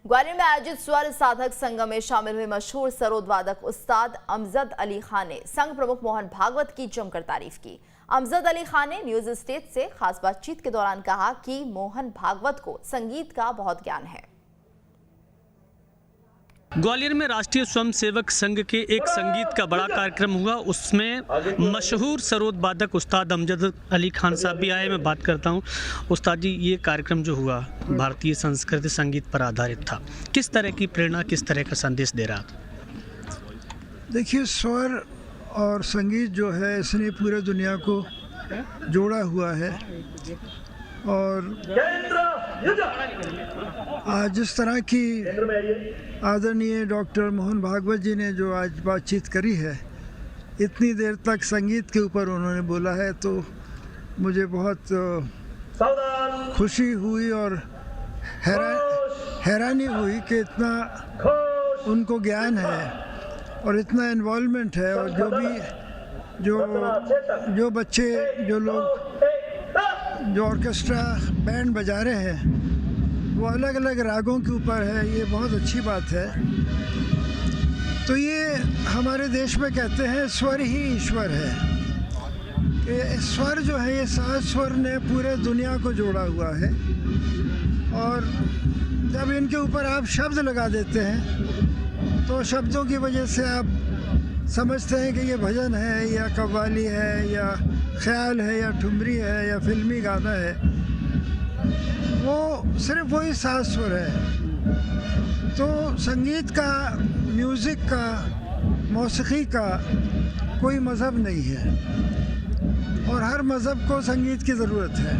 ग्वालियर में आयोजित स्वर साधक संगम में शामिल हुए मशहूर सरोद वादक उस्ताद अमजद अली खान ने संघ प्रमुख मोहन भागवत की जमकर तारीफ की। अमजद अली खान ने न्यूज स्टेट से खास बातचीत के दौरान कहा कि मोहन भागवत को संगीत का बहुत ज्ञान है। ग्वालियर में राष्ट्रीय स्वयंसेवक संघ के एक संगीत का बड़ा कार्यक्रम हुआ। उसमें मशहूर सरोद वादक उस्ताद अमजद अली खान साहब भी आए। मैं बात करता हूं उस्ताद जी, ये कार्यक्रम जो हुआ भारतीय संस्कृति संगीत पर आधारित था, किस तरह की प्रेरणा, किस तरह का संदेश दे रहा था? देखिए, स्वर और संगीत जो है इसने पूरे दुनिया को जोड़ा हुआ है और आज जिस तरह की आदरणीय डॉक्टर मोहन भागवत जी ने जो आज बातचीत करी है, इतनी देर तक संगीत के ऊपर उन्होंने बोला है, तो मुझे बहुत खुशी हुई और हैरानी हुई कि इतना उनको ज्ञान है और इतना इन्वॉल्वमेंट है। और जो बच्चे, जो लोग, जो ऑर्केस्ट्रा बैंड बजा रहे हैं, वो अलग अलग रागों के ऊपर है, ये बहुत अच्छी बात है। तो ये हमारे देश में कहते हैं स्वर ही ईश्वर है। ये स्वर जो है, ये 7 स्वर ने पूरे दुनिया को जोड़ा हुआ है और जब इनके ऊपर आप शब्द लगा देते हैं तो शब्दों की वजह से आप समझते हैं कि ये भजन है या कव्वाली है या ख्याल है या ठुमरी है या फिल्मी गाना है। वो सिर्फ वही 7 स्वर है। तो संगीत का, म्यूज़िक का, मौसीकी का कोई मज़हब नहीं है और हर मज़हब को संगीत की ज़रूरत है।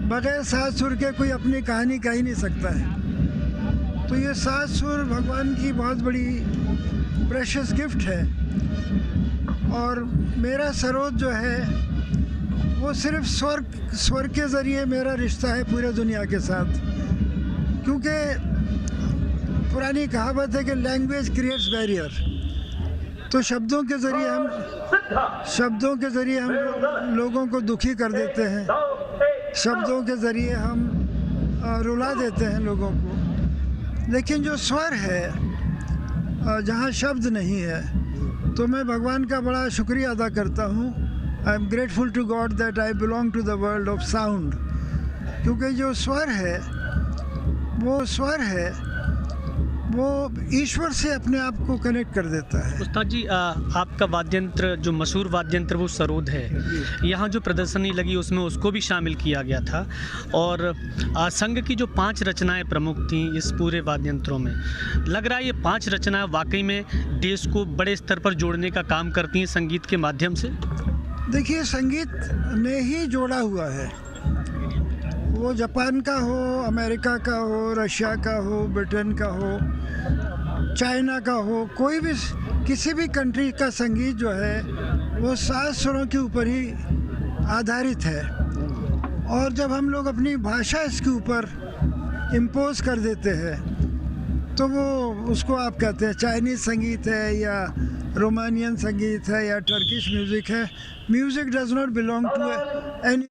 बग़ैर 7 सुर के कोई अपनी कहानी कह ही नहीं सकता है। तो ये 7 सुर भगवान की बहुत बड़ी प्रेशियस गिफ्ट है और मेरा सरोद जो है वो सिर्फ स्वर के ज़रिए मेरा रिश्ता है पूरे दुनिया के साथ, क्योंकि पुरानी कहावत है कि लैंग्वेज क्रिएट्स बैरियर। तो शब्दों के ज़रिए हम लोगों को दुखी कर देते हैं, शब्दों के ज़रिए हम रुला देते हैं लोगों को। लेकिन जो स्वर है, जहाँ शब्द नहीं है, तो मैं भगवान का बड़ा शुक्रिया अदा करता हूँ। I am grateful to God that I belong to the world of sound, क्योंकि जो स्वर है वो ईश्वर से अपने आप को कनेक्ट कर देता है। उस्ताद जी, आपका वाद्यंत्र, जो मशहूर वाद्यंत्र वो सरोद है, यहाँ जो प्रदर्शनी लगी उसमें उसको भी शामिल किया गया था और संघ की जो 5 रचनाएं प्रमुख थीं इस पूरे वाद्यंत्रों में, लग रहा है ये 5 रचनाएं वाकई में देश को बड़े स्तर पर जोड़ने का काम करती हैं संगीत के माध्यम से। देखिए, संगीत ने ही जोड़ा हुआ है। वो जापान का हो, अमेरिका का हो, रशिया का हो, ब्रिटेन का हो, चाइना का हो, कोई भी किसी भी कंट्री का संगीत जो है वो 7 सुरों के ऊपर ही आधारित है। और जब हम लोग अपनी भाषा इसके ऊपर इम्पोज कर देते हैं तो वो उसको आप कहते हैं चाइनीज़ संगीत है या रोमानियन संगीत है या टर्किश म्यूज़िक है। Music does not belong to any